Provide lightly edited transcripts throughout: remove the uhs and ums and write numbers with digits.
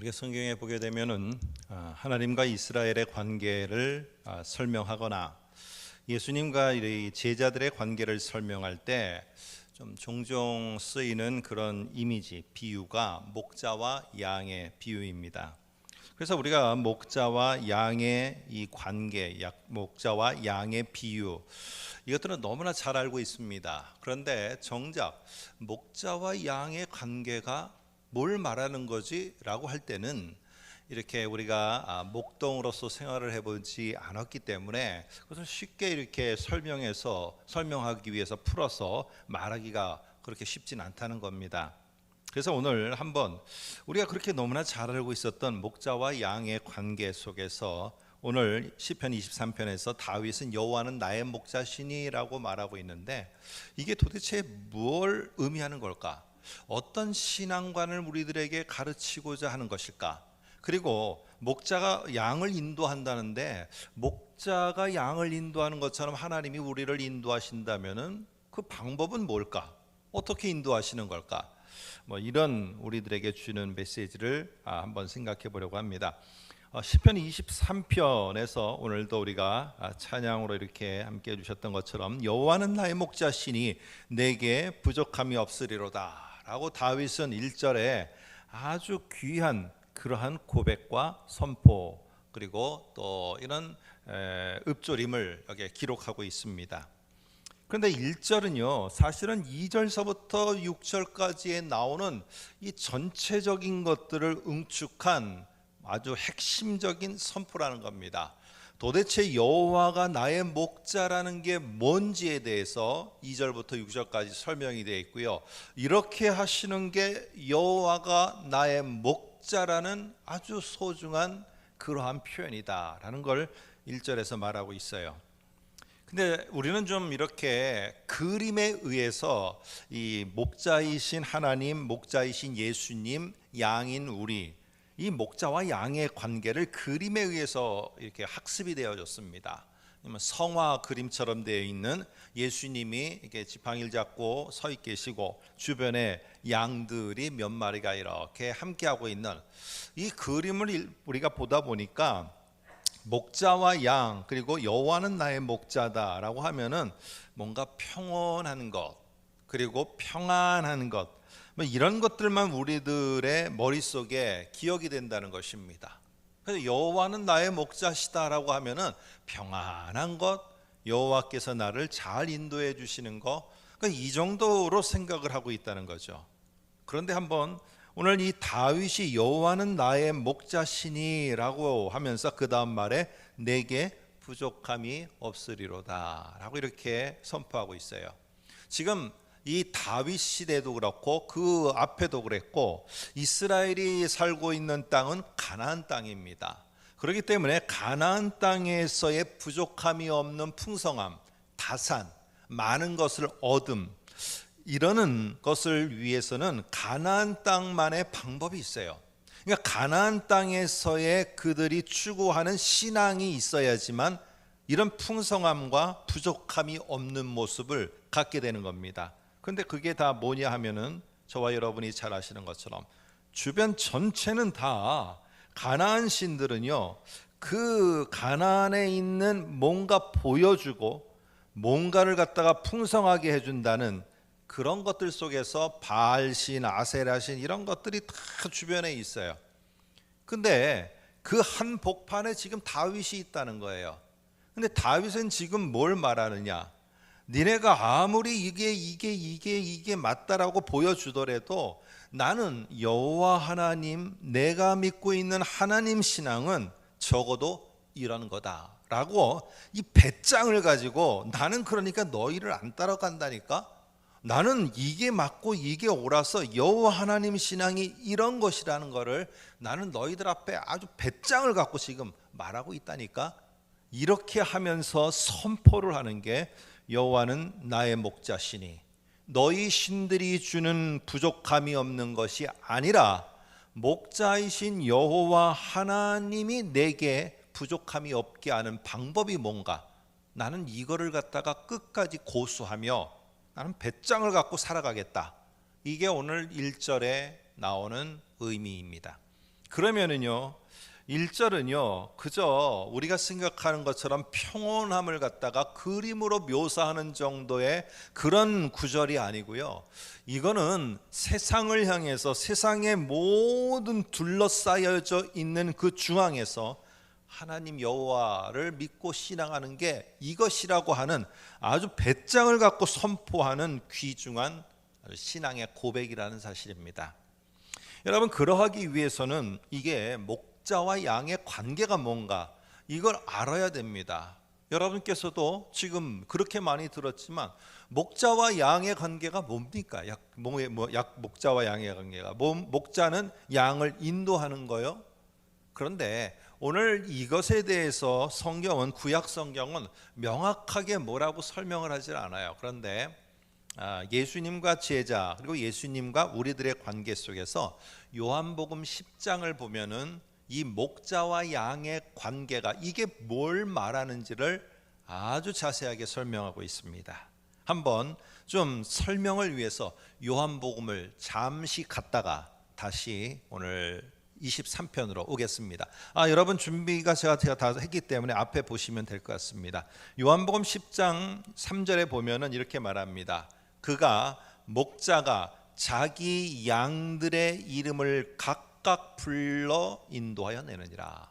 우리가 성경에 보게 되면은 하나님과 이스라엘의 관계를 설명하거나 예수님과 이 제자들의 관계를 설명할 때 좀 종종 쓰이는 그런 이미지, 비유가 목자와 양의 비유입니다. 그래서 우리가 목자와 양의 이 관계, 목자와 양의 비유, 이것들은 너무나 잘 알고 있습니다. 그런데 정작 목자와 양의 관계가 뭘 말하는 거지? 라고 할 때는 이렇게 우리가 목동으로서 생활을 해보지 않았기 때문에 그것을 쉽게 이렇게 설명하기 위해서 풀어서 말하기가 그렇게 쉽진 않다는 겁니다. 그래서 오늘 한번 우리가 그렇게 너무나 잘 알고 있었던 목자와 양의 관계 속에서 오늘 시편 23편에서 다윗은 여호와는 나의 목자시니라고 말하고 있는데 이게 도대체 뭘 의미하는 걸까? 어떤 신앙관을 우리들에게 가르치고자 하는 것일까? 그리고 목자가 양을 인도한다는데 목자가 양을 인도하는 것처럼 하나님이 우리를 인도하신다면은 그 방법은 뭘까? 어떻게 인도하시는 걸까? 이런 우리들에게 주는 메시지를 한번 생각해 보려고 합니다. 시편 23편에서 오늘도 우리가 찬양으로 이렇게 함께 해주셨던 것처럼 여호와는 나의 목자시니 내게 부족함이 없으리로다 라고 다윗은 1절에 아주 귀한 그러한 고백과 선포 그리고 또 이런 읊조림을 여기에 기록하고 있습니다. 그런데 1절은요 사실은 2절서부터 6절까지에 나오는 이 전체적인 것들을 응축한 아주 핵심적인 선포라는 겁니다. 도대체 여호와가 나의 목자라는 게 뭔지에 대해서 2절부터 6절까지 설명이 되어 있고요. 이렇게 하시는 게 여호와가 나의 목자라는 아주 소중한 그러한 표현이다라는 걸 1절에서 말하고 있어요. 근데 우리는 좀 이렇게 그림에 의해서 이 목자이신 하나님, 목자이신 예수님, 양인 우리 이 목자와 양의 관계를 그림에 의해서 이렇게 학습이 되어졌습니다. 성화 그림처럼 되어 있는 예수님이 이렇게 지팡이를 잡고 서 계시고 주변에 양들이 몇 마리가 이렇게 함께하고 있는 이 그림을 우리가 보다 보니까 목자와 양 그리고 여호와는 나의 목자다라고 하면은 뭔가 평온한 것 그리고 평안한 것 이런 것들만 우리들의 머릿속에 기억이 된다는 것입니다. 그래서 여호와는 나의 목자시다라고 하면은 평안한 것, 여호와께서 나를 잘 인도해 주시는 것, 그러니까 이 정도로 생각을 하고 있다는 거죠. 그런데 한번 오늘 이 다윗이 여호와는 나의 목자시니라고 하면서 그 다음 말에 내게 부족함이 없으리로다 라고 이렇게 선포하고 있어요. 지금 이 다윗 시대도 그렇고 그 앞에도 그랬고 이스라엘이 살고 있는 땅은 가나안 땅입니다. 그렇기 때문에 가나안 땅에서의 부족함이 없는 풍성함, 다산, 많은 것을 얻음 이러는 것을 위해서는 가나안 땅만의 방법이 있어요. 그러니까 가나안 땅에서의 그들이 추구하는 신앙이 있어야지만 이런 풍성함과 부족함이 없는 모습을 갖게 되는 겁니다. 그런데 그게 다 뭐냐 하면은 저와 여러분이 잘 아시는 것처럼 주변 전체는 다 가나안 신들은요 그 가나안에 있는 뭔가 보여주고 뭔가를 갖다가 풍성하게 해준다는 그런 것들 속에서 바알신, 아세라신 이런 것들이 다 주변에 있어요. 근데 그 한 복판에 지금 다윗이 있다는 거예요. 근데 다윗은 지금 뭘 말하느냐? 니네가 아무리 이게 맞다라고 보여주더라도 나는 여호와 하나님, 내가 믿고 있는 하나님 신앙은 적어도 이런 거다라고 이 배짱을 가지고 나는 그러니까 너희를 안 따라간다니까. 나는 이게 맞고 이게 옳아서 여호와 하나님 신앙이 이런 것이라는 거를 나는 너희들 앞에 아주 배짱을 갖고 지금 말하고 있다니까. 이렇게 하면서 선포를 하는 게 여호와는 나의 목자시니 너희 신들이 주는 부족함이 없는 것이 아니라 목자이신 여호와 하나님이 내게 부족함이 없게 하는 방법이 뭔가 나는 이거를 갖다가 끝까지 고수하며 나는 배짱을 갖고 살아가겠다. 이게 오늘 1절에 나오는 의미입니다. 그러면은요 1절은요 그저 우리가 생각하는 것처럼 평온함을 갖다가 그림으로 묘사하는 정도의 그런 구절이 아니고요, 이거는 세상을 향해서 세상의 모든 둘러싸여져 있는 그 중앙에서 하나님 여호와를 믿고 신앙하는 게 이것이라고 하는 아주 배짱을 갖고 선포하는 귀중한 신앙의 고백이라는 사실입니다. 여러분, 그러하기 위해서는 이게 목자와 양의 관계가 뭔가 이걸 알아야 됩니다. 여러분께서도 지금 그렇게 많이 들었지만 목자와 양의 관계가 뭡니까? 목자와 양의 관계가 목자는 양을 인도하는 거요. 그런데 오늘 이것에 대해서 성경은, 구약 성경은 명확하게 뭐라고 설명을 하질 않아요. 그런데 예수님과 제자 그리고 예수님과 우리들의 관계 속에서 요한복음 10장을 보면은 이 목자와 양의 관계가 이게 뭘 말하는지를 아주 자세하게 설명하고 있습니다. 한번 좀 설명을 위해서 요한복음을 잠시 갔다가 다시 오늘 23편으로 오겠습니다. 여러분 준비가 제가 다 했기 때문에 앞에 보시면 될 것 같습니다. 요한복음 10장 3절에 보면은 이렇게 말합니다. 그가 목자가 자기 양들의 이름을 각각 불러 인도하여 내느니라.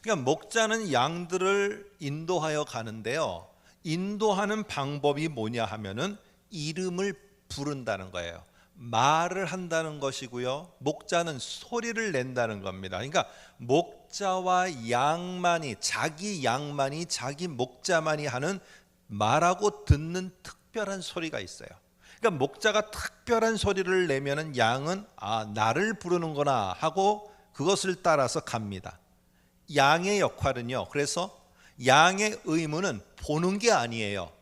그러니까 목자는 양들을 인도하여 가는데요, 인도하는 방법이 뭐냐 하면은 이름을 부른다는 거예요. 말을 한다는 것이고요, 목자는 소리를 낸다는 겁니다. 그러니까 목자와 양만이, 자기 양만이, 자기 목자만이 하는 말하고 듣는 특별한 소리가 있어요. 그러니까 목자가 특별한 소리를 내면은 양은 나를 부르는구나 하고 그것을 따라서 갑니다. 양의 역할은요, 그래서 양의 의무는 보는 게 아니에요.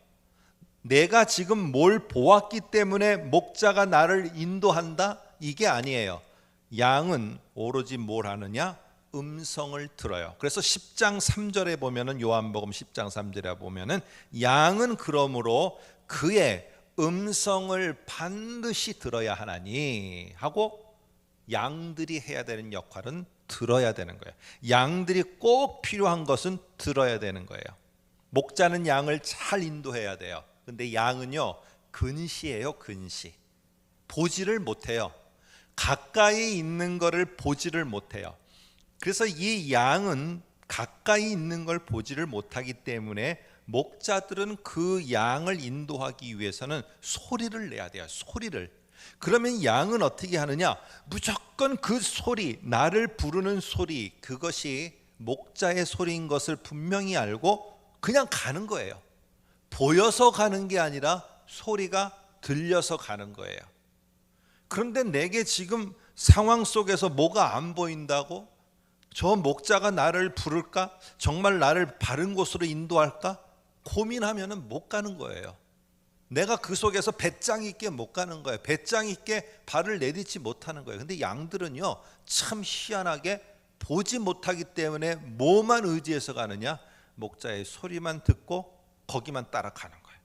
내가 지금 뭘 보았기 때문에 목자가 나를 인도한다, 이게 아니에요. 양은 오로지 뭘 하느냐? 음성을 들어요. 그래서 10장 3절에 보면은, 요한복음 10장 3절에 보면은 양은 그러므로 그의 음성을 반드시 들어야 하나니 하고, 양들이 해야 되는 역할은 들어야 되는 거예요. 양들이 꼭 필요한 것은 들어야 되는 거예요. 목자는 양을 잘 인도해야 돼요. 근데 양은요 근시예요. 근시. 보지를 못해요. 가까이 있는 것을 보지를 못해요. 그래서 이 양은 가까이 있는 걸 보지를 못하기 때문에 목자들은 그 양을 인도하기 위해서는 소리를 내야 돼요. 소리를. 그러면 양은 어떻게 하느냐? 무조건 그 소리, 나를 부르는 소리, 그것이 목자의 소리인 것을 분명히 알고 그냥 가는 거예요. 보여서 가는 게 아니라 소리가 들려서 가는 거예요. 그런데 내게 지금 상황 속에서 뭐가 안 보인다고? 저 목자가 나를 부를까? 정말 나를 바른 곳으로 인도할까? 고민하면은 못 가는 거예요. 내가 그 속에서 배짱 있게 못 가는 거예요. 배짱 있게 발을 내딛지 못하는 거예요. 근데 양들은요 참 희한하게 보지 못하기 때문에 뭐만 의지해서 가느냐? 목자의 소리만 듣고 거기만 따라가는 거예요.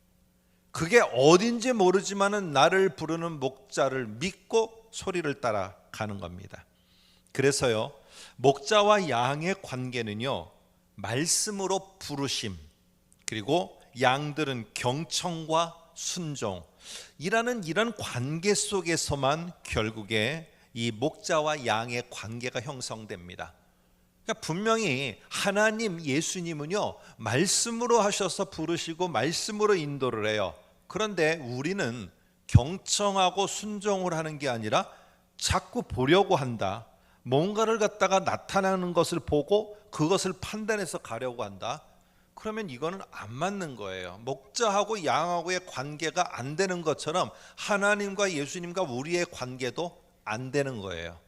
그게 어딘지 모르지만은 나를 부르는 목자를 믿고 소리를 따라가는 겁니다. 그래서요 목자와 양의 관계는요 말씀으로 부르심, 그리고 양들은 경청과 순종이라는 이런 관계 속에서만 결국에 이 목자와 양의 관계가 형성됩니다. 그러니까 분명히 하나님, 예수님은요 말씀으로 하셔서 부르시고 말씀으로 인도를 해요. 그런데 우리는 경청하고 순종을 하는 게 아니라 자꾸 보려고 한다. 뭔가를 갖다가 나타나는 것을 보고 그것을 판단해서 가려고 한다. 그러면 이거는 안 맞는 거예요. 목자하고 양하고의 관계가 안 되는 것처럼 하나님과 예수님과 우리의 관계도 안 되는 거예요.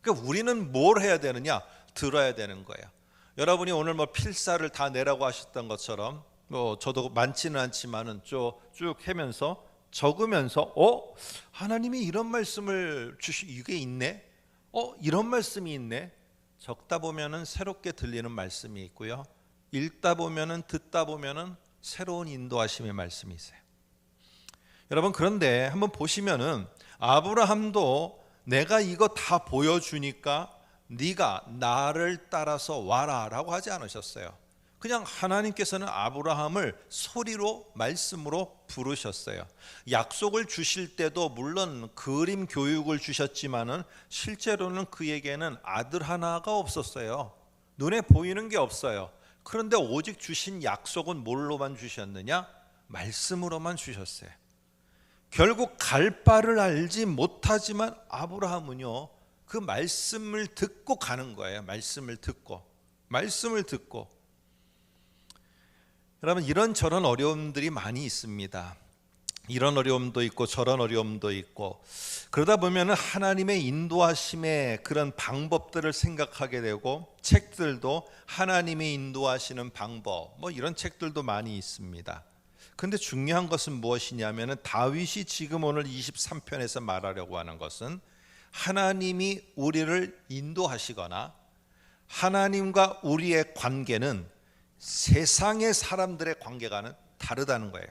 그러니까 우리는 뭘 해야 되느냐? 들어야 되는 거예요. 여러분이 오늘 필사를 다 내라고 하셨던 것처럼 저도 많지는 않지만은 쭉 하면서 적으면서 하나님이 이런 말씀을 이게 있네. 이런 말씀이 있네. 적다 보면은 새롭게 들리는 말씀이 있고요. 읽다 보면은, 듣다 보면은 새로운 인도하심의 말씀이 있어요. 여러분, 그런데 한번 보시면은 아브라함도 내가 이거 다 보여주니까 네가 나를 따라서 와라 라고 하지 않으셨어요. 그냥 하나님께서는 아브라함을 소리로 말씀으로 부르셨어요. 약속을 주실 때도 물론 그림 교육을 주셨지만은 실제로는 그에게는 아들 하나가 없었어요. 눈에 보이는 게 없어요. 그런데 오직 주신 약속은 뭘로만 주셨느냐? 말씀으로만 주셨어요. 결국 갈 바를 알지 못하지만 아브라함은요, 그 말씀을 듣고 가는 거예요. 말씀을 듣고. 여러분, 이런저런 어려움들이 많이 있습니다. 이런 어려움도 있고 저런 어려움도 있고, 그러다 보면 하나님의 인도하심의 그런 방법들을 생각하게 되고, 책들도 하나님이 인도하시는 방법, 이런 책들도 많이 있습니다. 근데 중요한 것은 무엇이냐면, 다윗이 지금 오늘 23편에서 말하려고 하는 것은 하나님이 우리를 인도하시거나 하나님과 우리의 관계는 세상의 사람들의 관계와는 다르다는 거예요.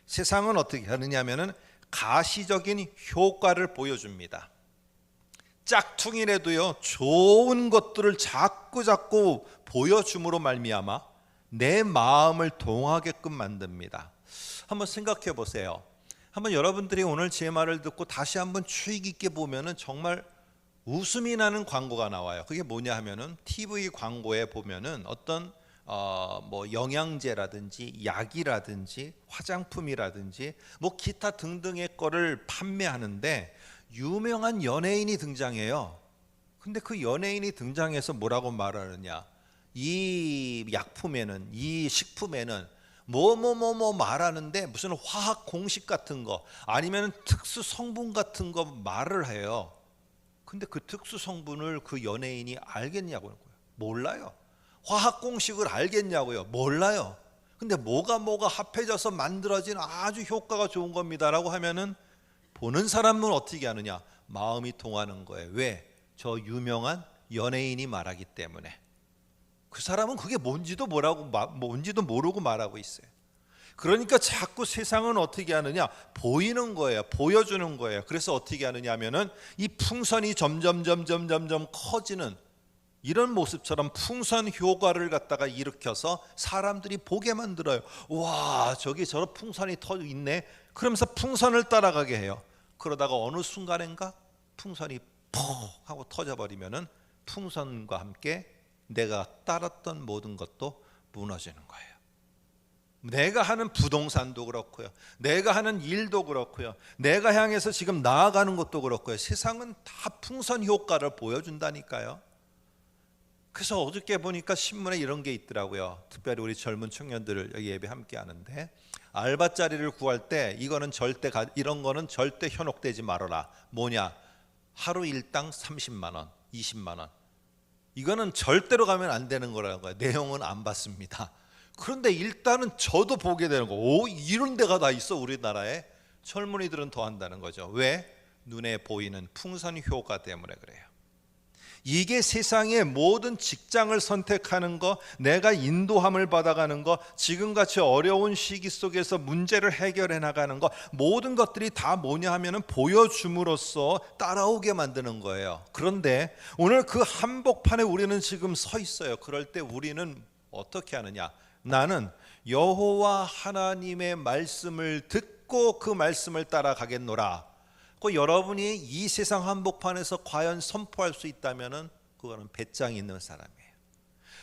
세상은 어떻게 하느냐면 가시적인 효과를 보여줍니다. 짝퉁이라도요, 좋은 것들을 자꾸 보여줌으로 말미암아 내 마음을 동하게끔 만듭니다. 한번 생각해 보세요. 한번 여러분들이 오늘 제 말을 듣고 다시 한번 주의 깊게 보면은 정말 웃음이 나는 광고가 나와요. 그게 뭐냐 하면은 TV 광고에 보면은 어떤 영양제라든지 약이라든지 화장품이라든지 기타 등등의 거를 판매하는데 유명한 연예인이 등장해요. 근데 그 연예인이 등장해서 뭐라고 말하느냐, 이 약품에는, 이 식품에는 뭐 말하는데 무슨 화학 공식 같은 거 아니면 특수 성분 같은 거 말을 해요. 근데 그 특수 성분을 그 연예인이 알겠냐고요? 몰라요. 화학 공식을 알겠냐고요? 몰라요. 근데 뭐가 합해져서 만들어진 아주 효과가 좋은 겁니다라고 하면은 보는 사람은 어떻게 하느냐? 마음이 통하는 거예요. 왜? 저 유명한 연예인이 말하기 때문에. 그 사람은 그게 뭔지도 모르고 말하고 있어요. 그러니까 자꾸 세상은 어떻게 하느냐? 보이는 거예요. 보여주는 거예요. 그래서 어떻게 하느냐 하면은 이 풍선이 점점 커지는 이런 모습처럼 풍선 효과를 갖다가 일으켜서 사람들이 보게 만들어요. 와, 저기 저런 풍선이 터져 있네. 그러면서 풍선을 따라가게 해요. 그러다가 어느 순간인가 풍선이 퍽 하고 터져버리면은 풍선과 함께 내가 따랐던 모든 것도 무너지는 거예요. 내가 하는 부동산도 그렇고요, 내가 하는 일도 그렇고요, 내가 향해서 지금 나아가는 것도 그렇고요, 세상은 다 풍선 효과를 보여준다니까요. 그래서 어저께 보니까 신문에 이런 게 있더라고요. 특별히 우리 젊은 청년들 여기 예배 함께 하는데, 알바 자리를 구할 때 이런 거는 절대 현혹되지 말아라. 뭐냐? 하루 일당 30만 원, 20만 원. 이거는 절대로 가면 안 되는 거라는 거예요. 내용은 안 받습니다. 그런데 일단은 저도 보게 되는 거. 이런 데가 다 있어. 우리나라에. 젊은이들은 더 한다는 거죠. 왜? 눈에 보이는 풍선 효과 때문에 그래요. 이게 세상의 모든 직장을 선택하는 거, 내가 인도함을 받아가는 거, 지금같이 어려운 시기 속에서 문제를 해결해 나가는 거, 모든 것들이 다 뭐냐 하면은 보여줌으로써 따라오게 만드는 거예요. 그런데 오늘 그 한복판에 우리는 지금 서 있어요. 그럴 때 우리는 어떻게 하느냐? 나는 여호와 하나님의 말씀을 듣고 그 말씀을 따라가겠노라. 여러분이 이 세상 한복판에서 과연 선포할 수 있다면은 그거는 배짱이 있는 사람이에요.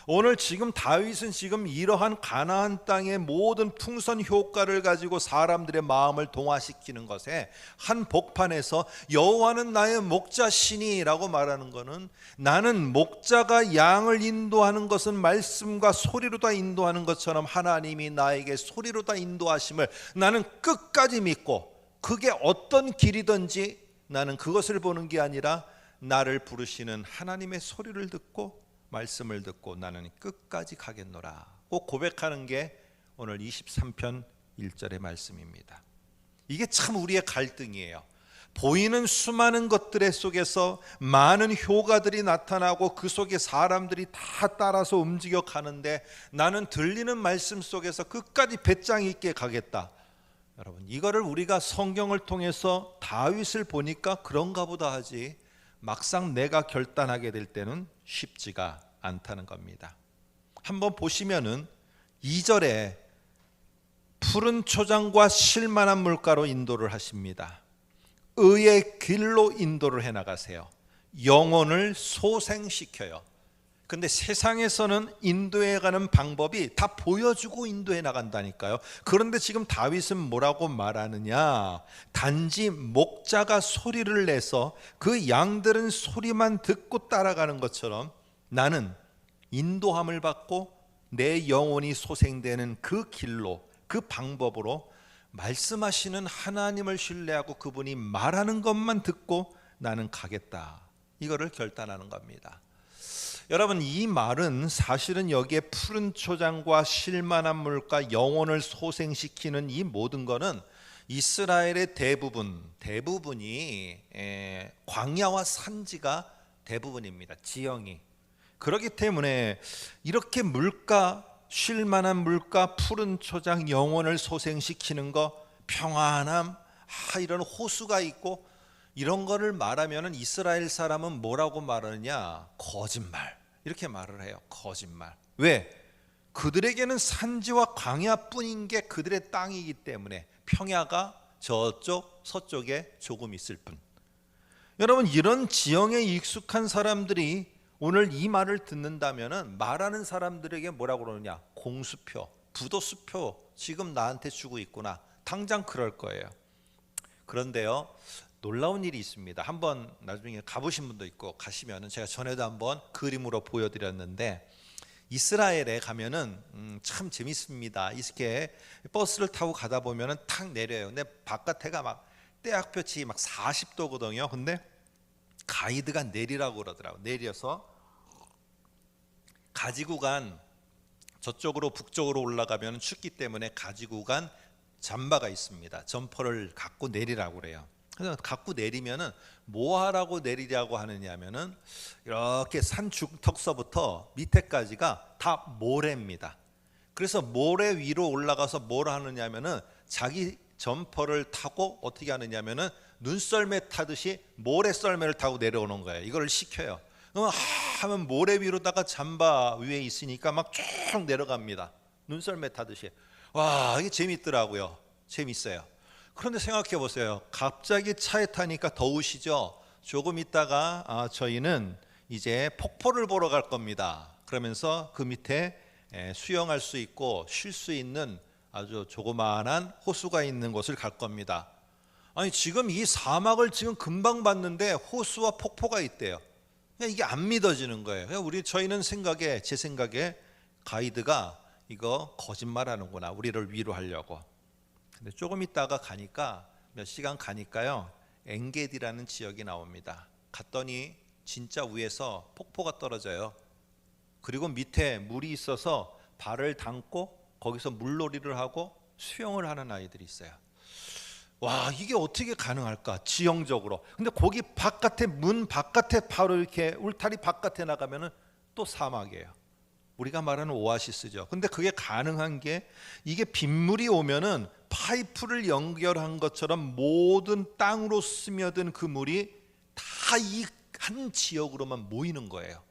오늘 지금 다윗은 지금 이러한 가나안 땅의 모든 풍선 효과를 가지고 사람들의 마음을 동화시키는 것에 한 복판에서 여호와는 나의 목자시니라고 말하는 것은, 나는 목자가 양을 인도하는 것은 말씀과 소리로 다 인도하는 것처럼 하나님이 나에게 소리로 다 인도하심을 나는 끝까지 믿고, 그게 어떤 길이든지 나는 그것을 보는 게 아니라 나를 부르시는 하나님의 소리를 듣고 말씀을 듣고 나는 끝까지 가겠노라 꼭 고백하는 게 오늘 23편 1절의 말씀입니다. 이게 참 우리의 갈등이에요. 보이는 수많은 것들 속에서 많은 효과들이 나타나고 그 속에 사람들이 다 따라서 움직여 가는데, 나는 들리는 말씀 속에서 끝까지 배짱 있게 가겠다. 여러분, 이거를 우리가 성경을 통해서 다윗을 보니까 그런가 보다 하지, 막상 내가 결단하게 될 때는 쉽지가 않다는 겁니다. 한번 보시면은 2절에 푸른 초장과 쉴만한 물가로 인도를 하십니다. 의의 길로 인도를 해나가세요. 영혼을 소생시켜요. 근데 세상에서는 인도해가는 방법이 다 보여주고 인도해 나간다니까요. 그런데 지금 다윗은 뭐라고 말하느냐, 단지 목자가 소리를 내서 그 양들은 소리만 듣고 따라가는 것처럼 나는 인도함을 받고 내 영혼이 소생되는 그 길로, 그 방법으로 말씀하시는 하나님을 신뢰하고 그분이 말하는 것만 듣고 나는 가겠다, 이거를 결단하는 겁니다. 여러분, 이 말은 사실은 여기에 푸른 초장과 쉴만한 물과 영혼을 소생시키는 이 모든 것은 이스라엘의 대부분이 광야와 산지가 대부분입니다. 지형이. 그렇기 때문에 이렇게 물가, 쉴만한 물가, 푸른 초장, 영혼을 소생시키는 거, 평안함, 이런 호수가 있고 이런 거를 말하면 이스라엘 사람은 뭐라고 말하느냐? 거짓말, 이렇게 말을 해요. 거짓말. 왜? 그들에게는 산지와 광야뿐인 게 그들의 땅이기 때문에, 평야가 저쪽 서쪽에 조금 있을 뿐. 여러분, 이런 지형에 익숙한 사람들이 오늘 이 말을 듣는다면 말하는 사람들에게 뭐라고 그러느냐? 공수표, 부도수표 지금 나한테 주고 있구나, 당장 그럴 거예요. 그런데요, 놀라운 일이 있습니다. 한번 나중에 가보신 분도 있고, 가시면은 제가 전에도 한번 그림으로 보여드렸는데, 이스라엘에 가면은 참 재밌습니다. 이렇게 버스를 타고 가다 보면은 탁 내려요. 근데 바깥에가 막 때학볕이 막 40도거든요. 근데 가이드가 내리라고 그러더라고요. 내려서 가지구간, 저쪽으로 북쪽으로 올라가면 춥기 때문에 가지구간 잠바가 있습니다. 점퍼를 갖고 내리라고 그래요. 그래서 갖고 내리면은 뭐 하라고 내리려고 하느냐면은 이렇게 산 중턱서부터 밑에까지가 다 모래입니다. 그래서 모래 위로 올라가서 뭘 하느냐면은 자기 점퍼를 타고 어떻게 하느냐면은 눈썰매 타듯이 모래 썰매를 타고 내려오는 거예요. 이걸 시켜요. 하면 모래 위로다가 잠바 위에 있으니까 막 쭉 내려갑니다. 눈썰매 타듯이. 와, 이게 재밌더라고요. 재밌어요. 그런데 생각해 보세요. 갑자기 차에 타니까 더우시죠? 조금 있다가 저희는 이제 폭포를 보러 갈 겁니다. 그러면서 그 밑에 수영할 수 있고 쉴 수 있는 아주 조그마한 호수가 있는 곳을 갈 겁니다. 아니, 지금 이 사막을 지금 금방 봤는데 호수와 폭포가 있대요. 이게 안 믿어지는 거예요. 저희는 제 생각에 가이드가 이거 거짓말하는구나, 우리를 위로하려고. 근데 조금 있다가 가니까, 몇 시간 가니까요, 엔게디라는 지역이 나옵니다. 갔더니 진짜 위에서 폭포가 떨어져요. 그리고 밑에 물이 있어서 발을 담고 거기서 물놀이를 하고 수영을 하는 아이들이 있어요. 와, 이게 어떻게 가능할까, 지형적으로. 근데 거기 바깥에, 문 바깥에 바로 이렇게 울타리 바깥에 나가면은 또 사막이에요. 우리가 말하는 오아시스죠. 근데 그게 가능한 게, 이게 빗물이 오면은 파이프를 연결한 것처럼 모든 땅으로 스며든 그 물이 다 이 한 지역으로만 모이는 거예요.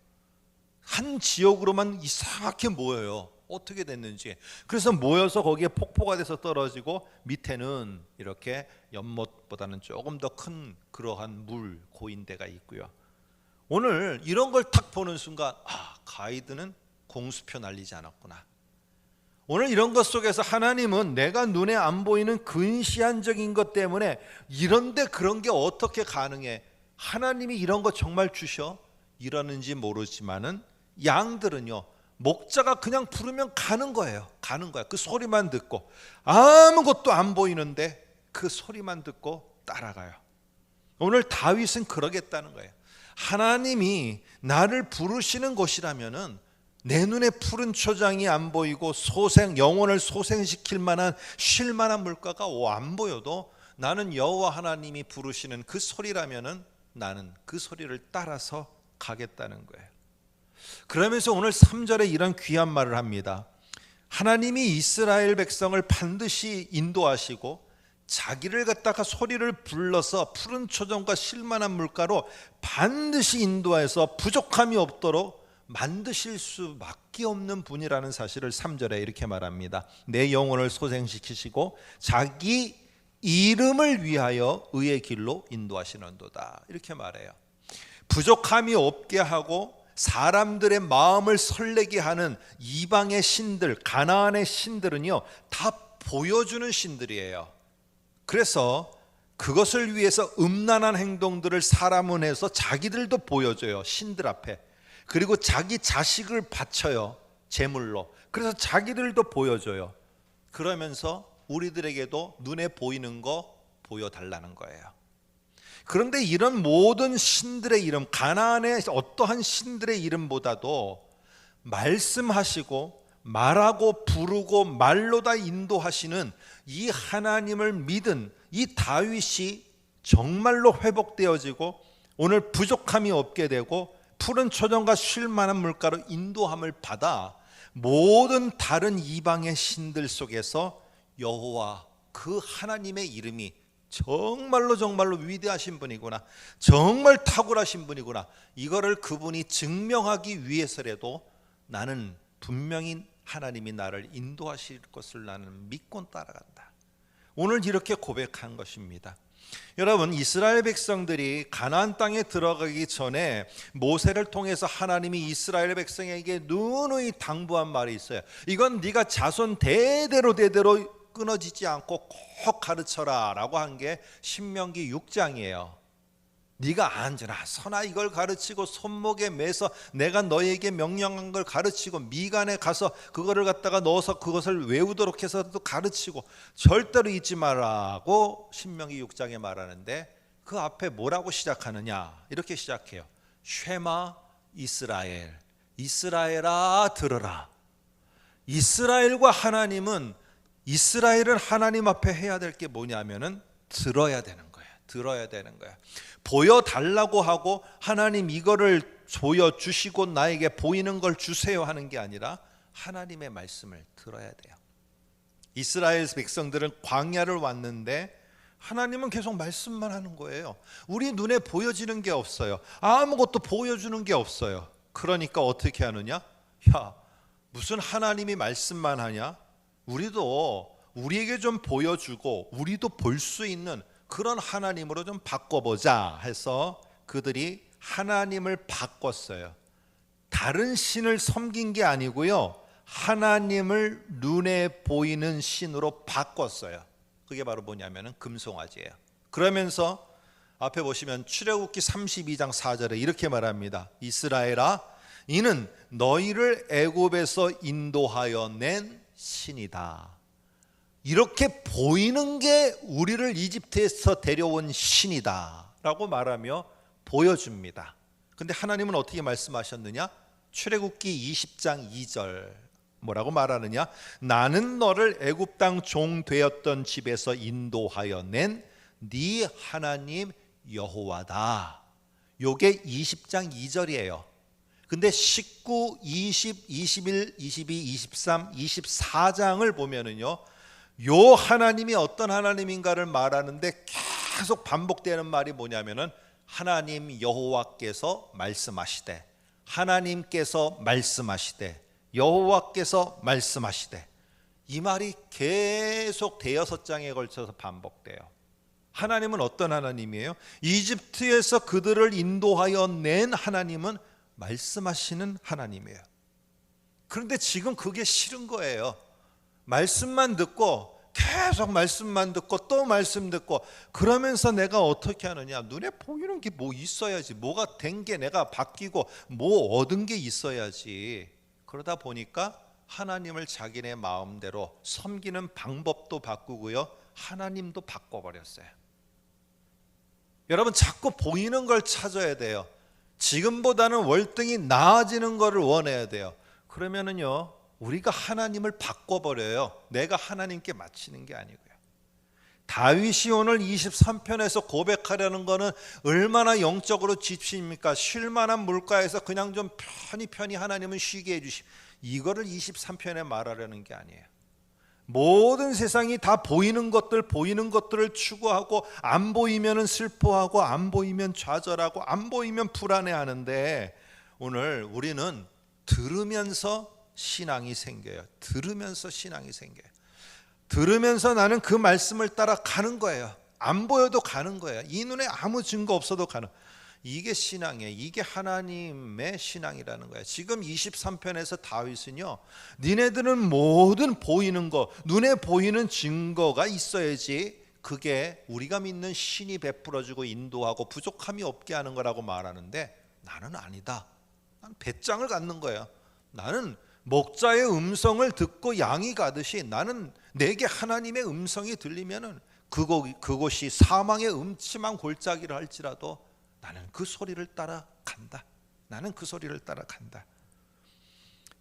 한 지역으로만 이상하게 모여요. 어떻게 됐는지. 그래서 모여서 거기에 폭포가 돼서 떨어지고, 밑에는 이렇게 연못보다는 조금 더 큰 그러한 물 고인대가 있고요. 오늘 이런 걸 탁 보는 순간, 가이드는 공수표 날리지 않았구나. 오늘 이런 것 속에서 하나님은 내가 눈에 안 보이는 근시안적인 것 때문에, 이런데 그런 게 어떻게 가능해? 하나님이 이런 거 정말 주셔? 이러는지 모르지만은 양들은요, 목자가 그냥 부르면 가는 거예요. 가는 거야. 그 소리만 듣고, 아무것도 안 보이는데 그 소리만 듣고 따라가요. 오늘 다윗은 그러겠다는 거예요. 하나님이 나를 부르시는 곳이라면은 내 눈에 푸른 초장이 안 보이고 영혼을 소생시킬 만한 쉴 만한 물가가 안 보여도, 나는 여호와 하나님이 부르시는 그 소리라면은 나는 그 소리를 따라서 가겠다는 거예요. 그러면서 오늘 3절에 이런 귀한 말을 합니다. 하나님이 이스라엘 백성을 반드시 인도하시고 자기를 갖다가 소리를 불러서 푸른 초정과 쉴만한 물가로 반드시 인도하여서 부족함이 없도록 만드실 수밖에 없는 분이라는 사실을 3절에 이렇게 말합니다. 내 영혼을 소생시키시고 자기 이름을 위하여 의의 길로 인도하시는도다, 이렇게 말해요. 부족함이 없게 하고 사람들의 마음을 설레게 하는 이방의 신들, 가나안의 신들은요, 다 보여주는 신들이에요. 그래서 그것을 위해서 음란한 행동들을 사람은 해서 자기들도 보여줘요, 신들 앞에. 그리고 자기 자식을 바쳐요, 제물로. 그래서 자기들도 보여줘요. 그러면서 우리들에게도 눈에 보이는 거 보여달라는 거예요. 그런데 이런 모든 신들의 이름, 가나안의 어떠한 신들의 이름보다도 말씀하시고 말하고 부르고 말로 다 인도하시는 이 하나님을 믿은 이 다윗이 정말로 회복되어지고 오늘 부족함이 없게 되고 푸른 초정과 쉴 만한 물가로 인도함을 받아 모든 다른 이방의 신들 속에서 여호와, 그 하나님의 이름이 정말로 위대하신 분이구나, 정말 탁월하신 분이구나, 이거를 그분이 증명하기 위해서라도 나는 분명히 하나님이 나를 인도하실 것을 나는 믿고 따라간다. 오늘 이렇게 고백한 것입니다. 여러분, 이스라엘 백성들이 가나안 땅에 들어가기 전에 모세를 통해서 하나님이 이스라엘 백성에게 누누이 당부한 말이 있어요. 이건 네가 자손 대대로 끊어지지 않고 꼭 가르쳐라 라고 한 게 신명기 6장이에요. 네가 앉으라 서나 이걸 가르치고 손목에 매서 내가 너에게 명령한 걸 가르치고 미간에 가서 그거를 갖다가 넣어서 그것을 외우도록 해서 또 가르치고 절대로 잊지 말라고 신명기 6장에 말하는데, 그 앞에 뭐라고 시작하느냐, 이렇게 시작해요. 쉐마 이스라엘, 이스라엘아 들으라. 이스라엘과 하나님은, 이스라엘은 하나님 앞에 해야 될 게 뭐냐면은 들어야 되는 거예요. 들어야 되는 거야. 보여달라고 하고 하나님 이거를 보여주시고 나에게 보이는 걸 주세요 하는 게 아니라 하나님의 말씀을 들어야 돼요. 이스라엘 백성들은 광야를 왔는데 하나님은 계속 말씀만 하는 거예요. 우리 눈에 보여지는 게 없어요. 아무것도 보여주는 게 없어요. 그러니까 어떻게 하느냐? 야, 무슨 하나님이 말씀만 하냐? 우리에게 좀 보여주고 우리도 볼 수 있는 그런 하나님으로 좀 바꿔보자 해서 그들이 하나님을 바꿨어요. 다른 신을 섬긴 게 아니고요, 하나님을 눈에 보이는 신으로 바꿨어요. 그게 바로 뭐냐면은 금송아지예요. 그러면서 앞에 보시면 출애굽기 32장 4절에 이렇게 말합니다. 이스라엘아, 이는 너희를 애굽에서 인도하여 낸 신이다. 이렇게 보이는 게 우리를 이집트에서 데려온 신이다 라고 말하며 보여줍니다. 근데 하나님은 어떻게 말씀하셨느냐? 출애굽기 20장 2절 뭐라고 말하느냐? 나는 너를 애굽 땅 종 되었던 집에서 인도하여 낸 네 하나님 여호와다. 요게 20장 2절이에요. 근데 19, 20, 21, 22, 23, 24장을 보면은요, 요 하나님이 어떤 하나님인가를 말하는데 계속 반복되는 말이 뭐냐면은 하나님 여호와께서 말씀하시되, 하나님께서 말씀하시되, 여호와께서 말씀하시되, 이 말이 계속 대여섯 장에 걸쳐서 반복돼요. 하나님은 어떤 하나님이에요? 이집트에서 그들을 인도하여 낸 하나님은 말씀하시는 하나님이에요. 그런데 지금 그게 싫은 거예요. 말씀만 듣고 계속 말씀만 듣고 또 말씀 듣고 그러면서 내가 어떻게 하느냐? 눈에 보이는 게 뭐 있어야지, 뭐가 된 게 내가 바뀌고 뭐 얻은 게 있어야지. 그러다 보니까 하나님을 자기네 마음대로 섬기는 방법도 바꾸고요, 하나님도 바꿔버렸어요. 여러분, 자꾸 보이는 걸 찾아야 돼요. 지금보다는 월등히 나아지는 것을 원해야 돼요. 그러면은요, 우리가 하나님을 바꿔버려요. 내가 하나님께 맞추는 게 아니고요. 다윗이 오늘 23편에서 고백하려는 거는 얼마나 영적으로 지칩니까? 쉴 만한 물가에서 그냥 좀 편히 하나님은 쉬게 해주십, 이거를 23편에 말하려는 게 아니에요. 모든 세상이 다 보이는 것들을 추구하고 안 보이면은 슬퍼하고 안 보이면 좌절하고 안 보이면 불안해하는데 오늘 우리는 들으면서 신앙이 생겨요. 들으면서 신앙이 생겨요. 들으면서 나는 그 말씀을 따라 가는 거예요. 안 보여도 가는 거예요. 이 눈에 아무 증거 없어도 가는. 이게 신앙이에요. 이게 하나님의 신앙이라는 거예요. 지금 23편에서 다윗은요, 니네들은 모든 보이는 거, 눈에 보이는 증거가 있어야지 그게 우리가 믿는 신이 베풀어주고 인도하고 부족함이 없게 하는 거라고 말하는데, 나는 아니다. 난 배짱을 갖는 거예요. 나는 목자의 음성을 듣고 양이 가듯이 나는 내게 하나님의 음성이 들리면은 그곳이 사망의 음침한 골짜기를 할지라도 나는 그 소리를 따라 간다. 나는 그 소리를 따라 간다.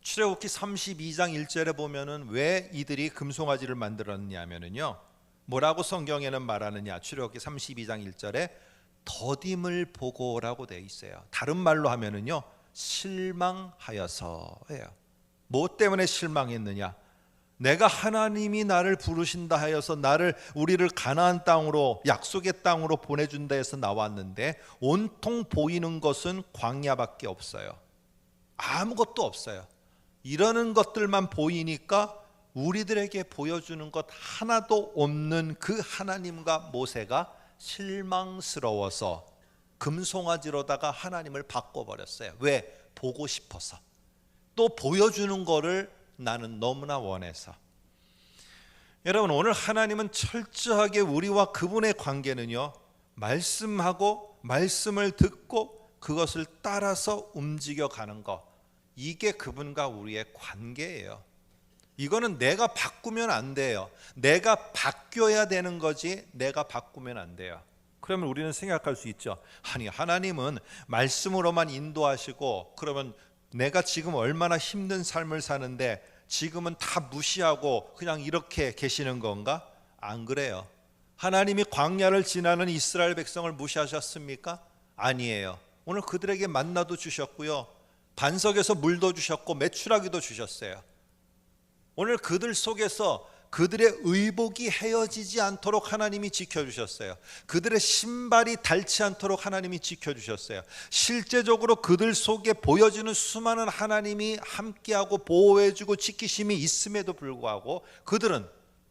출애굽기 32장 1절에 보면은 왜 이들이 금송아지를 만들었냐면은요, 뭐라고 성경에는 말하느냐. 출애굽기 32장 1절에 더딤을 보고라고 되어 있어요. 다른 말로 하면은요, 실망하여서예요. 뭐 때문에 실망했느냐? 내가 하나님이 나를 부르신다 하여서 우리를 가나안 땅으로, 약속의 땅으로 보내준다 해서 나왔는데 온통 보이는 것은 광야밖에 없어요. 아무것도 없어요. 이러는 것들만 보이니까 우리들에게 보여주는 것 하나도 없는 그 하나님과 모세가 실망스러워서 금송아지로다가 하나님을 바꿔버렸어요. 왜? 보고 싶어서. 또 보여주는 거를 나는 너무나 원해서. 여러분, 오늘 하나님은 철저하게 우리와 그분의 관계는요, 말씀하고 말씀을 듣고 그것을 따라서 움직여가는 것, 이게 그분과 우리의 관계예요. 이거는 내가 바꾸면 안 돼요. 내가 바뀌어야 되는 거지 내가 바꾸면 안 돼요. 그러면 우리는 생각할 수 있죠. 아니, 하나님은 말씀으로만 인도하시고 그러면 내가 지금 얼마나 힘든 삶을 사는데 지금은 다 무시하고 그냥 이렇게 계시는 건가? 안 그래요. 하나님이 광야를 지나는 이스라엘 백성을 무시하셨습니까? 아니에요. 오늘 그들에게 만나도 주셨고요, 반석에서 물도 주셨고 메추라기도 주셨어요. 오늘 그들 속에서 그들의 의복이 헤어지지 않도록 하나님이 지켜주셨어요. 그들의 신발이 닳지 않도록 하나님이 지켜주셨어요. 실제적으로 그들 속에 보여지는 수많은 하나님이 함께하고 보호해주고 지키심이 있음에도 불구하고 그들은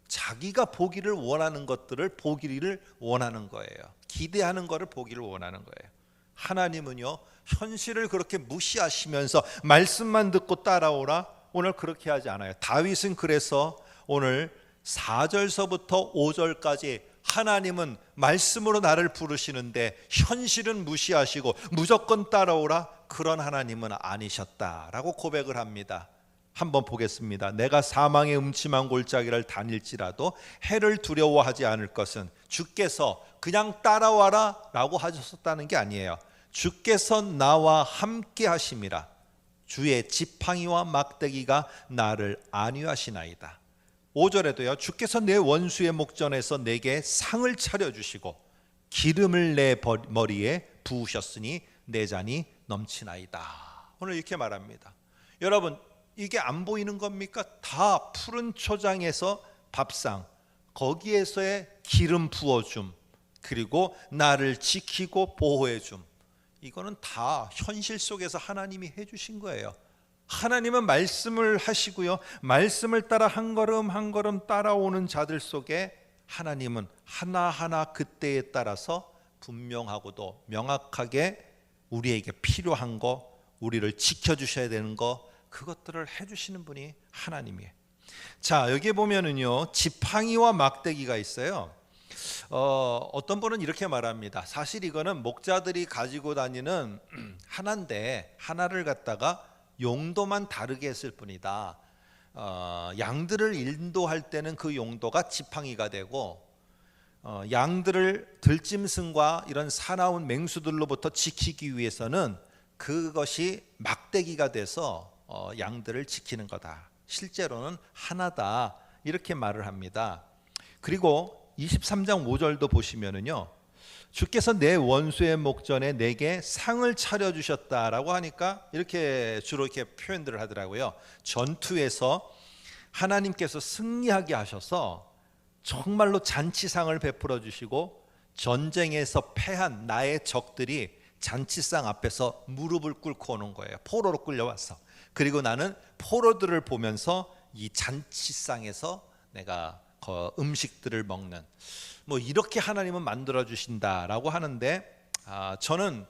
자기가 보기를 원하는 것들을 보기를 원하는 거예요. 기대하는 것을 보기를 원하는 거예요. 하나님은요, 현실을 그렇게 무시하시면서 말씀만 듣고 따라오라, 오늘 그렇게 하지 않아요. 다윗은 그래서 오늘 4절서부터 5절까지 하나님은 말씀으로 나를 부르시는데 현실은 무시하시고 무조건 따라오라, 그런 하나님은 아니셨다라고 고백을 합니다. 한번 보겠습니다. 내가 사망의 음침한 골짜기를 다닐지라도 해를 두려워하지 않을 것은, 주께서 그냥 따라와라 라고 하셨다는 게 아니에요. 주께서 나와 함께 하심이라. 주의 지팡이와 막대기가 나를 안위하시나이다. 5절에도요, 주께서 내 원수의 목전에서 내게 상을 차려주시고 기름을 내 머리에 부으셨으니 내 잔이 넘치나이다. 오늘 이렇게 말합니다. 여러분, 이게 안 보이는 겁니까? 다 푸른 초장에서 밥상, 거기에서의 기름 부어줌, 그리고 나를 지키고 보호해줌, 이거는 다 현실 속에서 하나님이 해주신 거예요. 하나님은 말씀을 하시고요, 말씀을 따라 한 걸음 한 걸음 따라오는 자들 속에 하나님은 하나하나 그때에 따라서 분명하고도 명확하게 우리에게 필요한 거, 우리를 지켜주셔야 되는 거, 그것들을 해주시는 분이 하나님이에요. 자, 여기 보면은요, 지팡이와 막대기가 있어요. 어떤 분은 이렇게 말합니다. 사실 이거는 목자들이 가지고 다니는 하나인데 하나를 갖다가 용도만 다르게 했을 뿐이다. 양들을 인도할 때는 그 용도가 지팡이가 되고, 양들을 들짐승과 이런 사나운 맹수들로부터 지키기 위해서는 그것이 막대기가 돼서 양들을 지키는 거다. 실제로는 하나다, 이렇게 말을 합니다. 그리고 23장 5절도 보시면은요, 주께서 내 원수의 목전에 내게 상을 차려주셨다라고 하니까 이렇게 주로 이렇게 표현들을 하더라고요. 전투에서 하나님께서 승리하게 하셔서 정말로 잔치상을 베풀어 주시고 전쟁에서 패한 나의 적들이 잔치상 앞에서 무릎을 꿇고 오는 거예요. 포로로 끌려와서. 그리고 나는 포로들을 보면서 이 잔치상에서 내가 음식들을 먹는, 뭐 이렇게 하나님은 만들어 주신다라고 하는데, 저는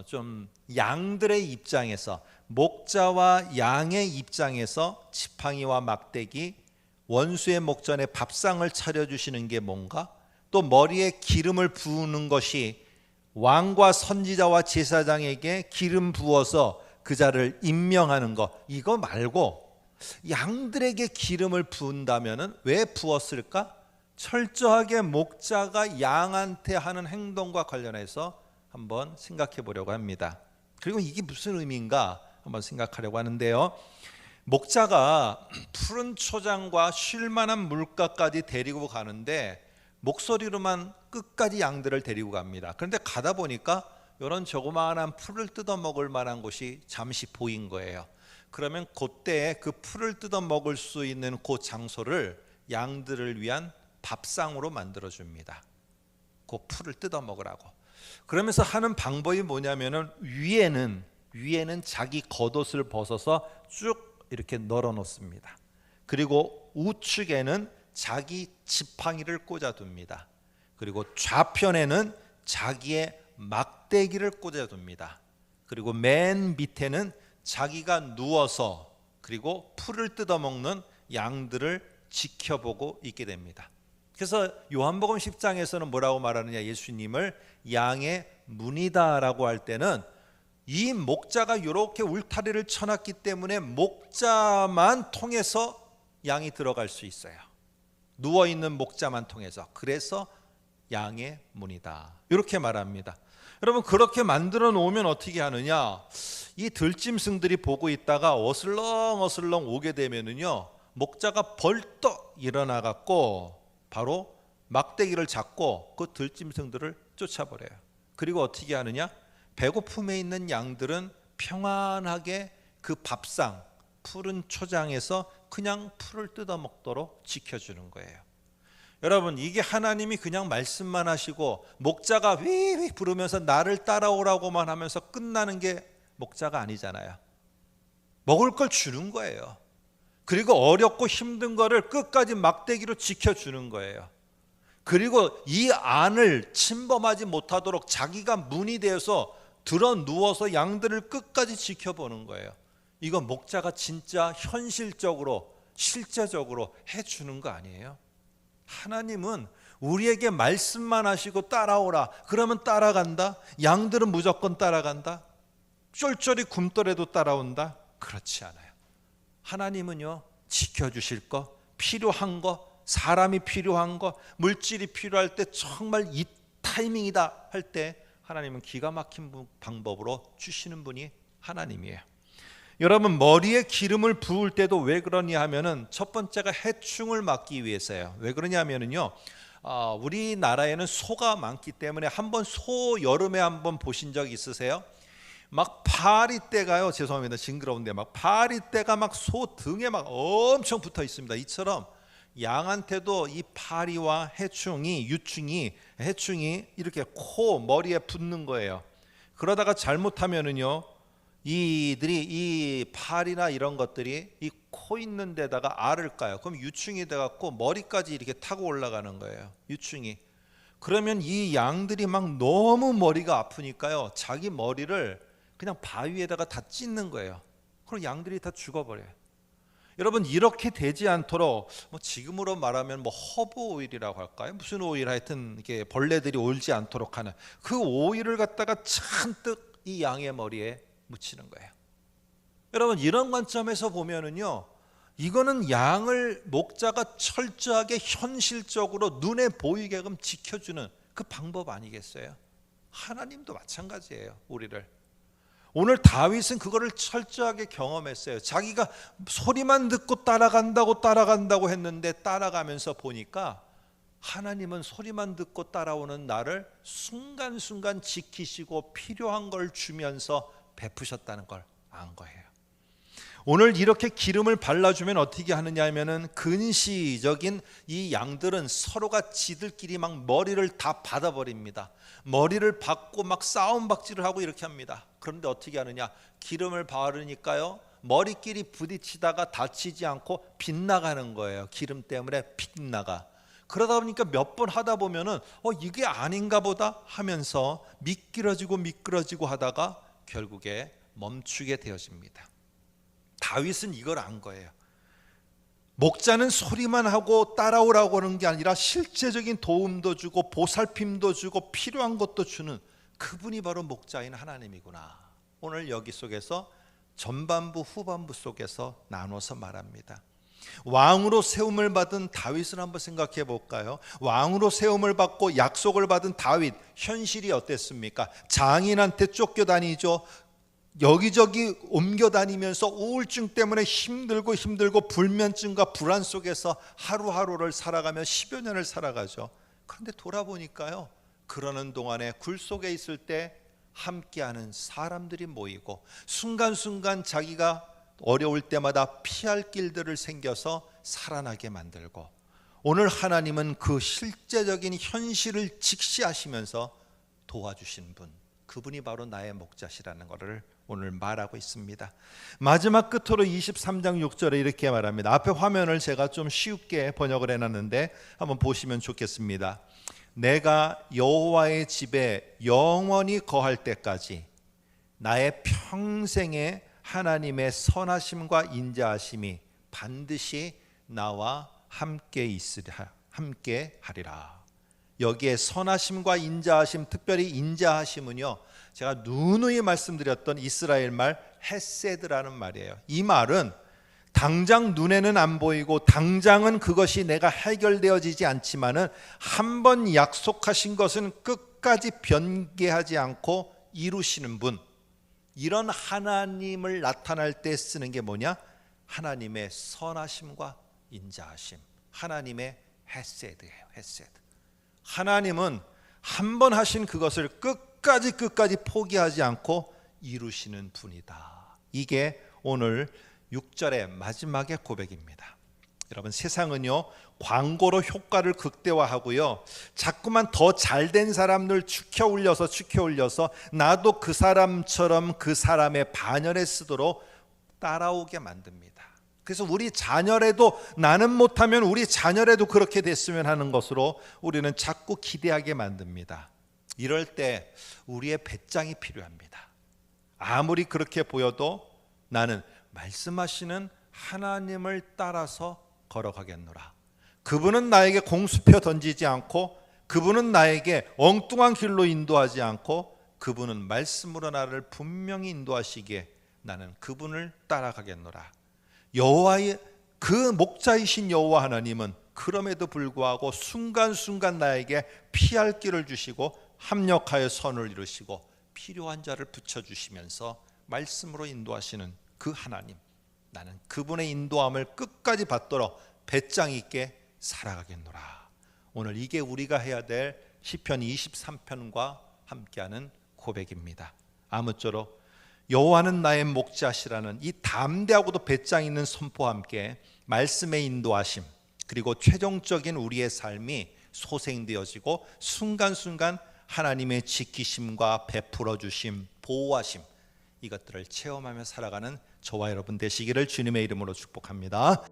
좀 양들의 입장에서, 목자와 양의 입장에서 지팡이와 막대기, 원수의 목전에 밥상을 차려주시는 게 뭔가, 또 머리에 기름을 부으는 것이 왕과 선지자와 제사장에게 기름 부어서 그 자를 임명하는 것, 이거 말고 양들에게 기름을 부은다면 왜 부었을까? 철저하게 목자가 양한테 하는 행동과 관련해서 한번 생각해 보려고 합니다. 그리고 이게 무슨 의미인가 한번 생각하려고 하는데요, 목자가 푸른 초장과 쉴만한 물가까지 데리고 가는데 목소리로만 끝까지 양들을 데리고 갑니다. 그런데 가다 보니까 이런 조그마한 풀을 뜯어 먹을 만한 곳이 잠시 보인 거예요. 그러면 그때 그 풀을 뜯어 먹을 수 있는 그 장소를 양들을 위한 밥상으로 만들어 줍니다. 그 풀을 뜯어 먹으라고. 그러면서 하는 방법이 뭐냐면은 위에는 자기 겉옷을 벗어서 쭉 이렇게 널어 놓습니다. 그리고 우측에는 자기 지팡이를 꽂아둡니다. 그리고 좌편에는 자기의 막대기를 꽂아둡니다. 그리고 맨 밑에는 자기가 누워서 그리고 풀을 뜯어먹는 양들을 지켜보고 있게 됩니다. 그래서 요한복음 10장에서는 뭐라고 말하느냐, 예수님을 양의 문이다라고 할 때는 이 목자가 이렇게 울타리를 쳐놨기 때문에 목자만 통해서 양이 들어갈 수 있어요. 누워있는 목자만 통해서. 그래서 양의 문이다, 이렇게 말합니다. 여러분, 그렇게 만들어 놓으면 어떻게 하느냐, 이 들짐승들이 보고 있다가 어슬렁 오게 되면은요, 목자가 벌떡 일어나 갖고 바로 막대기를 잡고 그 들짐승들을 쫓아버려요. 그리고 어떻게 하느냐, 배고픔에 있는 양들은 평안하게 그 밥상, 푸른 초장에서 그냥 풀을 뜯어 먹도록 지켜주는 거예요. 여러분, 이게 하나님이 그냥 말씀만 하시고 목자가 휘휘 부르면서 나를 따라오라고만 하면서 끝나는 게 목자가 아니잖아요. 먹을 걸 주는 거예요. 그리고 어렵고 힘든 거를 끝까지 막대기로 지켜주는 거예요. 그리고 이 안을 침범하지 못하도록 자기가 문이 되어서 들어 누워서 양들을 끝까지 지켜보는 거예요. 이건 목자가 진짜 현실적으로 실제적으로 해주는 거 아니에요? 하나님은 우리에게 말씀만 하시고 따라오라 그러면 따라간다? 양들은 무조건 따라간다? 쫄쫄이 굶더라도 따라온다? 그렇지 않아요. 하나님은요, 지켜주실 거, 필요한 거, 사람이 필요한 거, 물질이 필요할 때 정말 이 타이밍이다 할 때 하나님은 기가 막힌 방법으로 주시는 분이 하나님이에요. 여러분, 머리에 기름을 부을 때도 왜 그러냐 하면은 첫 번째가 해충을 막기 위해서예요. 왜 그러냐 하면은요, 우리나라에는 소가 많기 때문에 한번 소 여름에 한번 보신 적 있으세요? 막 파리떼가요, 죄송합니다, 징그러운데 막 파리떼가 막 소 등에 막 엄청 붙어 있습니다. 이처럼 양한테도 이 파리와 해충이 이렇게 코 머리에 붙는 거예요. 그러다가 잘못하면은요, 이들이 이 파리나 이런 것들이 이 코 있는 데다가 알을 까요. 그럼 유충이 돼 갖고 머리까지 이렇게 타고 올라가는 거예요, 유충이. 그러면 이 양들이 막 너무 머리가 아프니까요, 자기 머리를 그냥 바위에다가 다 찢는 거예요. 그럼 양들이 다 죽어버려요. 여러분, 이렇게 되지 않도록 뭐 지금으로 말하면 뭐 허브 오일이라고 할까요? 무슨 오일, 하여튼 이렇게 벌레들이 올지 않도록 하는 그 오일을 갖다가 잔뜩 이 양의 머리에 묻히는 거예요. 여러분, 이런 관점에서 보면은요, 이거는 양을 목자가 철저하게 현실적으로 눈에 보이게끔 지켜주는 그 방법 아니겠어요? 하나님도 마찬가지예요, 우리를. 오늘 다윗은 그거를 철저하게 경험했어요. 자기가 소리만 듣고 따라간다고 했는데 따라가면서 보니까 하나님은 소리만 듣고 따라오는 나를 순간순간 지키시고 필요한 걸 주면서 베푸셨다는 걸 안 거예요. 오늘 이렇게 기름을 발라주면 어떻게 하느냐 하면은 근시적인 이 양들은 서로가 지들끼리 막 머리를 다 받아버립니다. 머리를 받고 막 싸움박질을 하고 이렇게 합니다. 그런데 어떻게 하느냐, 기름을 바르니까요 머리끼리 부딪히다가 다치지 않고 빗나가는 거예요. 기름 때문에 빗나가. 그러다 보니까 몇 번 하다 보면은 이게 아닌가 보다 하면서 미끄러지고 하다가 결국에 멈추게 되어집니다. 다윗은 이걸 안 거예요. 목자는 소리만 하고 따라오라고 하는 게 아니라 실제적인 도움도 주고 보살핌도 주고 필요한 것도 주는 그분이 바로 목자인 하나님이구나. 오늘 여기 속에서 전반부 후반부 속에서 나눠서 말합니다. 왕으로 세움을 받은 다윗을 한번 생각해 볼까요? 왕으로 세움을 받고 약속을 받은 다윗, 현실이 어땠습니까? 장인한테 쫓겨다니죠. 여기저기 옮겨 다니면서 우울증 때문에 힘들고 불면증과 불안 속에서 하루하루를 살아가며 10여 년을 살아가죠. 그런데 돌아보니까요, 그러는 동안에 굴 속에 있을 때 함께하는 사람들이 모이고 순간순간 자기가 어려울 때마다 피할 길들을 생겨서 살아나게 만들고, 오늘 하나님은 그 실제적인 현실을 직시하시면서 도와주신 분, 그분이 바로 나의 목자시라는 것을 오늘 말하고 있습니다. 마지막 끝으로 23장 6절에 이렇게 말합니다. 앞에 화면을 제가 좀 쉽게 번역을 해놨는데 한번 보시면 좋겠습니다. 내가 여호와의 집에 영원히 거할 때까지 나의 평생의 하나님의 선하심과 인자하심이 반드시 나와 함께 하리라. 여기에 선하심과 인자하심, 특별히 인자하심은요, 제가 누누이 말씀드렸던 이스라엘 말 헤세드라는 말이에요. 이 말은 당장 눈에는 안 보이고 당장은 그것이 내가 해결되어지지 않지만은 한번 약속하신 것은 끝까지 변개하지 않고 이루시는 분, 이런 하나님을 나타날 때 쓰는 게 뭐냐? 하나님의 선하심과 인자하심, 하나님의 헤세드예요. 헤세드. 하나님은 한 번 하신 그것을 끝까지 포기하지 않고 이루시는 분이다. 이게 오늘 6절의 마지막의 고백입니다. 여러분, 세상은요 광고로 효과를 극대화하고요, 자꾸만 더 잘된 사람들 추켜 올려서 나도 그 사람처럼 그 사람의 반열에 쓰도록 따라오게 만듭니다. 그래서 우리 자녀라도, 나는 못하면 우리 자녀라도 그렇게 됐으면 하는 것으로 우리는 자꾸 기대하게 만듭니다. 이럴 때 우리의 배짱이 필요합니다. 아무리 그렇게 보여도 나는 말씀하시는 하나님을 따라서 걸어가겠노라. 그분은 나에게 공수표 던지지 않고, 그분은 나에게 엉뚱한 길로 인도하지 않고, 그분은 말씀으로 나를 분명히 인도하시기에 나는 그분을 따라가겠노라. 여호와의 그 목자이신 여호와 하나님은 그럼에도 불구하고 순간순간 나에게 피할 길을 주시고 합력하여 선을 이루시고 필요한 자를 붙여주시면서 말씀으로 인도하시는 그 하나님, 나는 그분의 인도함을 끝까지 받도록 배짱 있게 살아가겠노라. 오늘 이게 우리가 해야 될 시편 23편과 함께하는 고백입니다. 아무쪼록 여호와는 나의 목자시라는 이 담대하고도 배짱 있는 선포와 함께 말씀의 인도하심, 그리고 최종적인 우리의 삶이 소생되어지고 순간순간 하나님의 지키심과 베풀어 주심, 보호하심, 이것들을 체험하며 살아가는 저와 여러분 되시기를 주님의 이름으로 축복합니다.